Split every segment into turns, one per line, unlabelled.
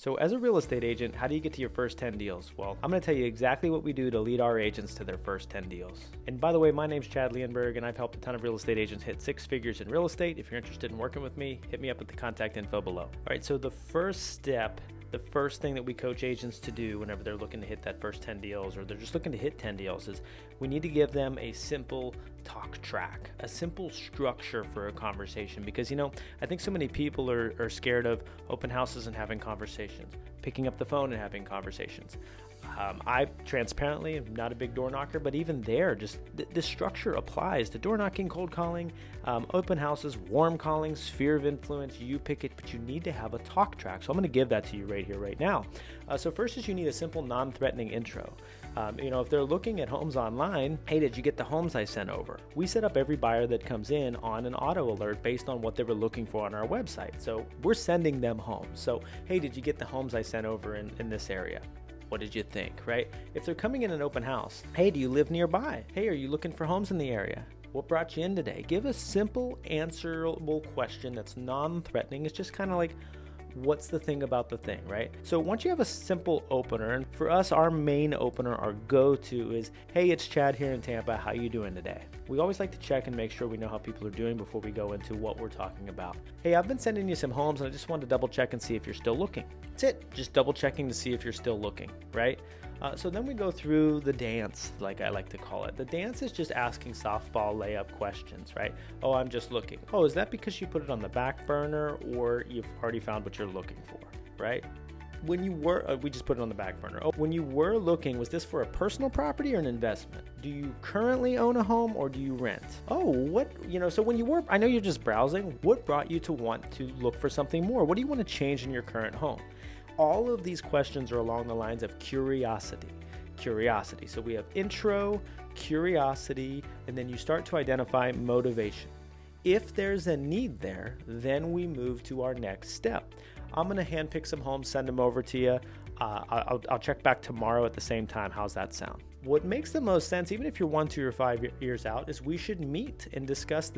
So as a real estate agent, how do you get to your first 10 deals? Well, I'm going to tell you exactly what we do to lead our agents to their first 10 deals. And by the way, my name's Chad Leonberg, and I've helped a ton of real estate agents hit 6 figures in real estate. If you're interested in working with me, hit me up at the contact info below. All right, so the first step, the first thing that we coach agents to do whenever they're looking to hit that first 10 deals, or they're just looking to hit 10 deals, is we need to give them a simple talk track, a simple structure for a conversation. Because, I think so many people are scared of open houses and having conversations, picking up the phone and having conversations. I transparently am not a big door knocker, but even there, just this structure applies to door knocking, cold calling, open houses, warm calling, sphere of influence. You pick it, but you need to have a talk track. So I'm going to give that to you right here, right now. So first is you need a simple, non-threatening intro. If they're looking at homes online, hey, did you get the homes I sent over? We set up every buyer that comes in on an auto alert based on what they were looking for on our website. So we're sending them homes. So, hey, did you get the homes I sent over in this area? What did you think, right? If they're coming in an open house, hey, do you live nearby? Hey, are you looking for homes in the area? What brought you in today? Give a simple, answerable question that's non-threatening. It's just kind of like, what's the thing about the thing, right? So once you have a simple opener, and for us, our main opener, our go-to is, hey, it's Chad here in Tampa. How you doing today? We always like to check and make sure we know how people are doing before we go into what we're talking about. Hey, I've been sending you some homes, and I just wanted to double check and see if you're still looking. That's it. Just double checking to see if you're still looking, right? So then we go through the dance, like I like to call it. The dance is just asking softball layup questions, right? Oh, I'm just looking. Oh, is that because you put it on the back burner, or you've already found what you're looking for, right? When you were, we just put it on the back burner. Oh, when you were looking, was this for a personal property or an investment? Do you currently own a home or do you rent? Oh, so when you were, I know you're just browsing. What brought you to want to look for something more? What do you want to change in your current home? All of these questions are along the lines of curiosity. So we have intro, curiosity, and then you start to identify motivation. If there's a need there, then we move to our next step. I'm going to handpick some homes, send them over to you. I'll check back tomorrow at the same time. How's that sound? What makes the most sense, even if you're 1, 2, or 5 years out, is we should meet and discuss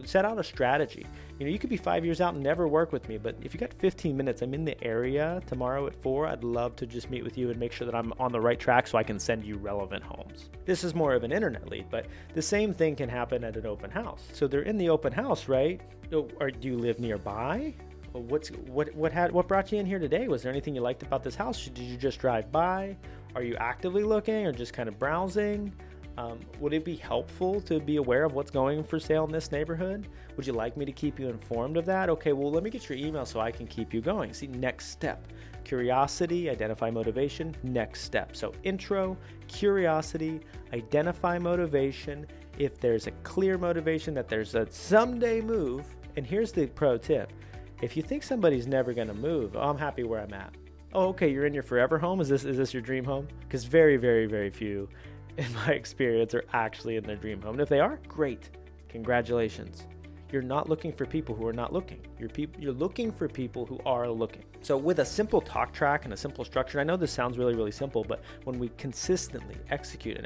set out a strategy. You could be 5 years out and never work with me, but if you got 15 minutes, I'm in the area tomorrow at 4. I'd love to just meet with you and make sure that I'm on the right track so I can send you relevant homes. This is more of an internet lead, but the same thing can happen at an open house. So they're in the open house, right? Or do you live nearby? What brought you in here today? Was there anything you liked about this house? Did you just drive by? Are you actively looking or just kind of browsing? Would it be helpful to be aware of what's going for sale in this neighborhood? Would you like me to keep you informed of that? Okay, well, let me get your email so I can keep you going. See, next step. Curiosity, identify motivation, next step. So intro, curiosity, identify motivation. If there's a clear motivation that there's a someday move, and here's the pro tip. If you think somebody's never going to move, I'm happy where I'm at. Oh, okay, you're in your forever home? Is this your dream home? Because very, very, very few, in my experience, are actually in their dream home. And if they are, great. Congratulations. You're not looking for people who are not looking. You're looking for people who are looking. So with a simple talk track and a simple structure, I know this sounds really, really simple, but when we consistently execute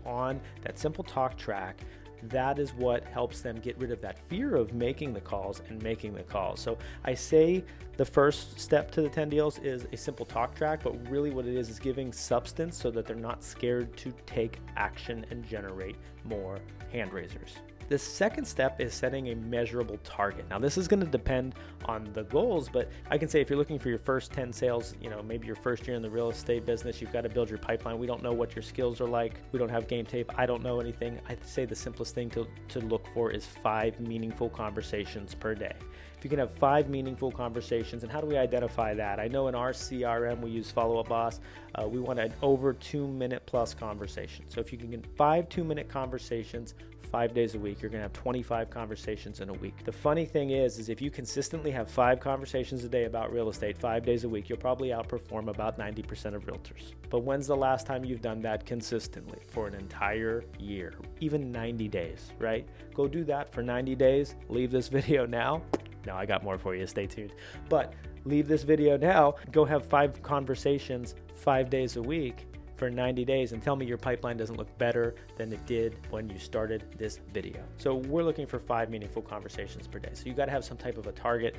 on that simple talk track, that is what helps them get rid of that fear of making the calls and making the calls. So I say the first step to the 10 deals is a simple talk track, but really what it is giving substance so that they're not scared to take action and generate more hand raisers. The second step is setting a measurable target. Now, this is going to depend on the goals, but I can say if you're looking for your first 10 sales, maybe your first year in the real estate business, you've got to build your pipeline. We don't know what your skills are like. We don't have game tape. I don't know anything. I'd say the simplest thing to look for is 5 meaningful conversations per day. If you can have 5 meaningful conversations, and how do we identify that? I know in our CRM, we use FollowUpBoss. We want an over 2-minute plus conversation. So if you can get 5 2-minute conversations, 5 days a week, you're going to have 25 conversations in a week. The funny thing is if you consistently have 5 conversations a day about real estate 5 days a week, you'll probably outperform about 90% of realtors. But when's the last time you've done that consistently for an entire year, even 90 days, right? Go do that for 90 days. Leave this video now. No, I got more for you. Stay tuned. But leave this video now. Go have 5 conversations 5 days a week for 90 days and tell me your pipeline doesn't look better than it did when you started this video. So we're looking for 5 meaningful conversations per day. So you got to have some type of a target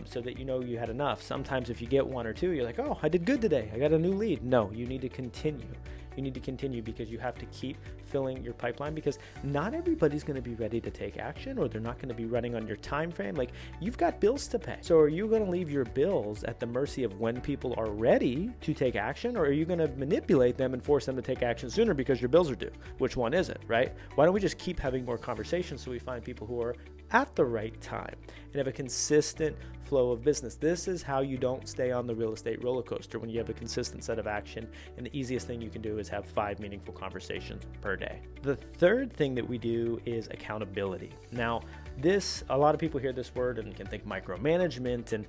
so that you know you had enough. Sometimes if you get 1 or 2, you're like, oh, I did good today. I got a new lead. No, you need to continue. You need to continue because you have to keep filling your pipeline, because not everybody's going to be ready to take action, or they're not going to be running on your time frame. Like, you've got bills to pay. So are you going to leave your bills at the mercy of when people are ready to take action, or are you going to manipulate them and force them to take action sooner because your bills are due? Which one is it, right? Why don't we just keep having more conversations so we find people who are at the right time and have a consistent flow of business? This is how you don't stay on the real estate roller coaster, when you have a consistent set of action. And the easiest thing you can do is have 5 meaningful conversations per day. The third thing that we do is accountability. Now, a lot of people hear this word and can think micromanagement, and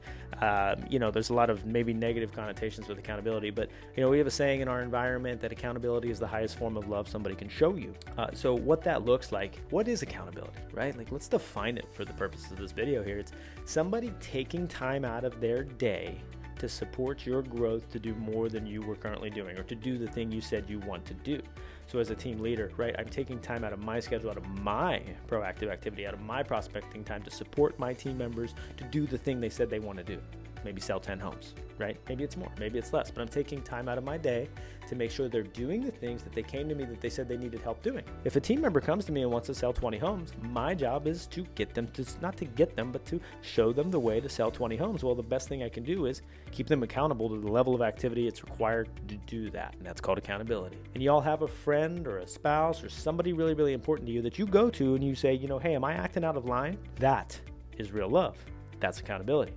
there's a lot of maybe negative connotations with accountability, but we have a saying in our environment that accountability is the highest form of love somebody can show you. So what that looks like, what is accountability, right? Like, let's define it for the purposes of this video here. It's somebody taking time out of their day to support your growth to do more than you were currently doing, or to do the thing you said you want to do. So as a team leader, right, I'm taking time out of my schedule, out of my proactive activity, out of my prospecting time to support my team members to do the thing they said they want to do. Maybe sell 10 homes, right? Maybe it's more, maybe it's less, but I'm taking time out of my day to make sure they're doing the things that they came to me that they said they needed help doing. If a team member comes to me and wants to sell 20 homes, my job is to get them to, not to get them, but to show them the way to sell 20 homes. Well, the best thing I can do is keep them accountable to the level of activity it's required to do that. And that's called accountability. And you all have a friend or a spouse or somebody really, really important to you that you go to and you say, hey, am I acting out of line? That is real love. That's accountability.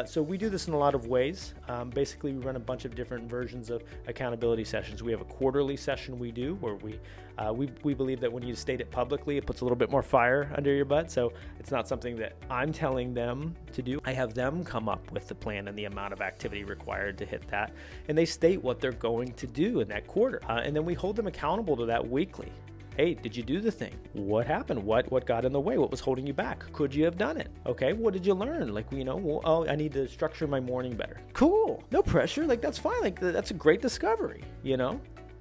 So we do this in a lot of ways. Basically, we run a bunch of different versions of accountability sessions. We have a quarterly session we do where we believe that when you state it publicly, it puts a little bit more fire under your butt. So it's not something that I'm telling them to do. I have them come up with the plan and the amount of activity required to hit that. And they state what they're going to do in that quarter. And then we hold them accountable to that weekly. Hey, did you do the thing? What happened? What got in the way? What was holding you back? Could you have done it? Okay, what did you learn? Like, I need to structure my morning better. Cool. No pressure. Like, that's fine. Like, that's a great discovery,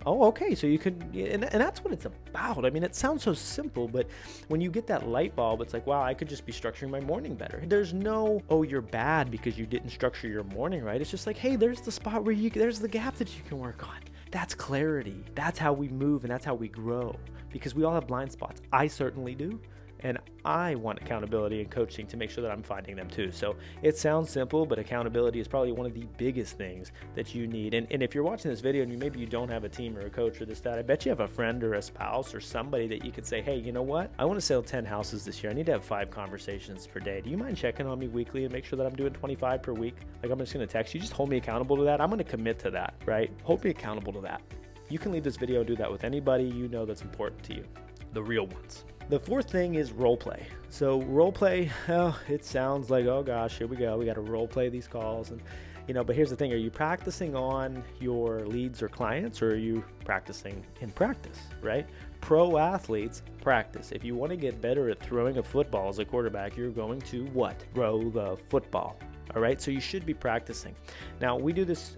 Oh, okay. So you could, and that's what it's about. I mean, it sounds so simple, but when you get that light bulb, it's like, wow, I could just be structuring my morning better. There's no, oh, you're bad because you didn't structure your morning right. It's just like, hey, there's the spot where there's the gap that you can work on. That's clarity. That's how we move, and that's how we grow, because we all have blind spots. I certainly do. And I want accountability and coaching to make sure that I'm finding them too. So it sounds simple, but accountability is probably one of the biggest things that you need. And if you're watching this video and maybe you don't have a team or a coach or this, that, I bet you have a friend or a spouse or somebody that you could say, hey, you know what? I want to sell 10 houses this year. I need to have 5 conversations per day. Do you mind checking on me weekly and make sure that I'm doing 25 per week? Like, I'm just going to text you. Just hold me accountable to that. I'm going to commit to that, right? Hold me accountable to that. You can leave this video and do that with anybody you know that's important to you. The real ones. The fourth thing is role play. So role play, it sounds like, oh gosh, here we go. We got to role play these calls. And, but here's the thing. Are you practicing on your leads or clients, or are you practicing in practice, right? Pro athletes practice. If you want to get better at throwing a football as a quarterback, you're going to what? Throw the football. All right, so you should be practicing. Now, we do this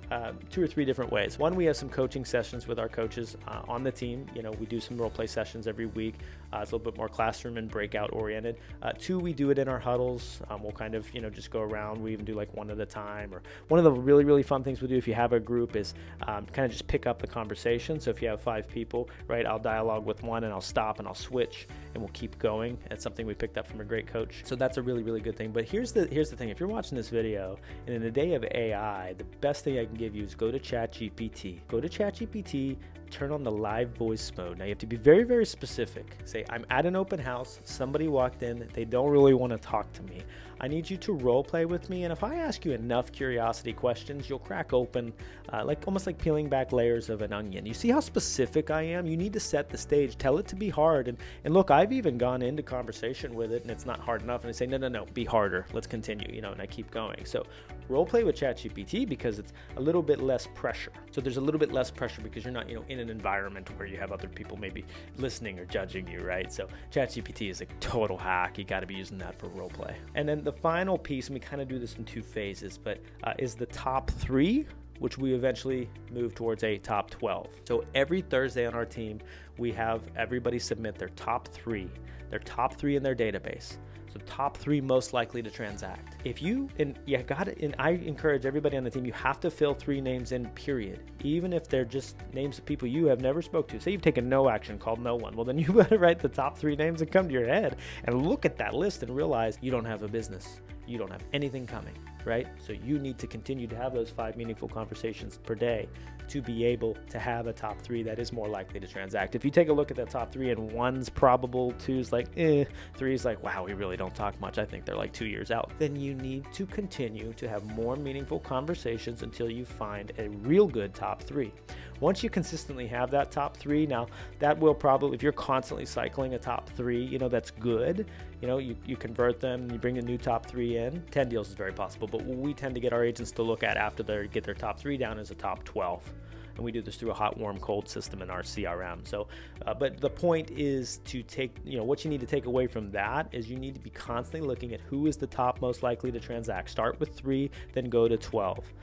2 or 3 different ways. One, we have some coaching sessions with our coaches on the team. We do some role play sessions every week. It's a little bit more classroom and breakout oriented. 2, we do it in our huddles. We'll kind of, just go around. We even do like one at a time. Or one of the really, really fun things we do if you have a group is kind of just pick up the conversation. So if you have 5 people, right, I'll dialogue with one and I'll stop and I'll switch and we'll keep going. It's something we picked up from a great coach. So that's a really, really good thing. But here's the thing. If you're watching this video, and in the day of AI, the best thing I can give you is go to ChatGPT. Go to ChatGPT, turn on the live voice mode. Now you have to be very, very specific. Say, I'm at an open house, somebody walked in, they don't really want to talk to me. I need you to role play with me, and if I ask you enough curiosity questions, you'll crack open, almost like peeling back layers of an onion. You see how specific I am? You need to set the stage, tell it to be hard, and look, I've even gone into conversation with it, and it's not hard enough, and I say, no, be harder, let's continue, and I keep going. So role play with ChatGPT because it's a little bit less pressure. So there's a little bit less pressure because you're not, in an environment where you have other people maybe listening or judging you, right? So ChatGPT is a total hack. You got to be using that for role play. And then the final piece, and we kind of do this in 2 phases, but is the top 3 which we eventually move towards a top 12. So every Thursday on our team, we have everybody submit their top three in their database. So top 3 most likely to transact. If you, and I encourage everybody on the team, you have to fill 3 names in, period. Even if they're just names of people you have never spoke to. Say you've taken no action, called no one. Well, then you better write the top 3 names that come to your head and look at that list and realize you don't have a business. You don't have anything coming, right? So you need to continue to have those 5 meaningful conversations per day to be able to have a top 3 that is more likely to transact. If you take a look at that top 3 and 1's probable, 2's like, 3's like, wow, we really don't talk much. I think they're like 2 years out. Then you need to continue to have more meaningful conversations until you find a real good top 3. Once you consistently have that top 3, now that will probably, if you're constantly cycling a top 3, that's good. You convert them and you bring a new top 3 in. 10 deals is very possible, but what we tend to get our agents to look at after they get their top 3 down is a top 12. And we do this through a hot, warm, cold system in our CRM. So, but the point is to take, what you need to take away from that is you need to be constantly looking at who is the top most likely to transact. Start with 3, then go to 12.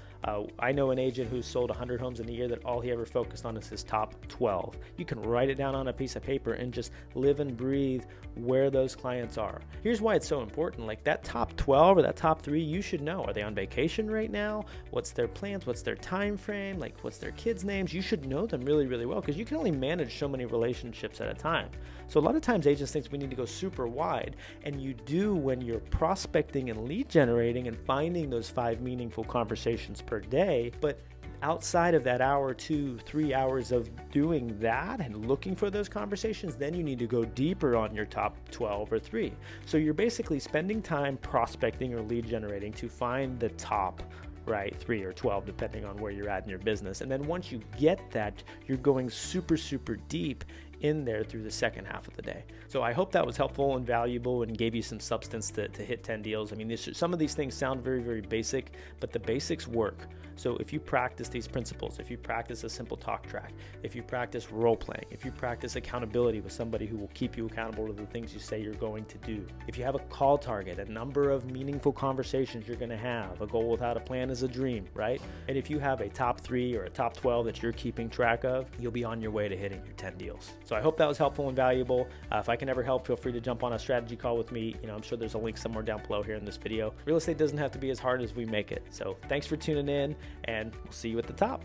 I know an agent who's sold 100 homes in a year that all he ever focused on is his top 12. You can write it down on a piece of paper and just live and breathe where those clients are. Here's why it's so important. Like that top 12 or that top 3, you should know. Are they on vacation right now? What's their plans? What's their time frame? Like what's their kids' names? You should know them really, really well because you can only manage so many relationships at a time. So a lot of times agents think we need to go super wide, and you do when you're prospecting and lead generating and finding those 5 meaningful conversations per day. But outside of that hour, 2, 3 hours of doing that and looking for those conversations, then you need to go deeper on your top 12 or 3. So you're basically spending time prospecting or lead generating to find the top, right, 3 or 12, depending on where you're at in your business. And then once you get that, you're going super, super deep in there through the second half of the day. So I hope that was helpful and valuable and gave you some substance to hit 10 deals. I mean, some of these things sound very, very basic, but the basics work. So if you practice these principles, if you practice a simple talk track, if you practice role playing, if you practice accountability with somebody who will keep you accountable to the things you say you're going to do, if you have a call target, a number of meaningful conversations you're going to have, a goal without a plan is a dream, right? And if you have a top 3 or a top 12 that you're keeping track of, you'll be on your way to hitting your 10 deals. So I hope that was helpful and valuable. If I can ever help, feel free to jump on a strategy call with me. I'm sure there's a link somewhere down below here in this video. Real estate doesn't have to be as hard as we make it. So thanks for tuning in, and we'll see you at the top.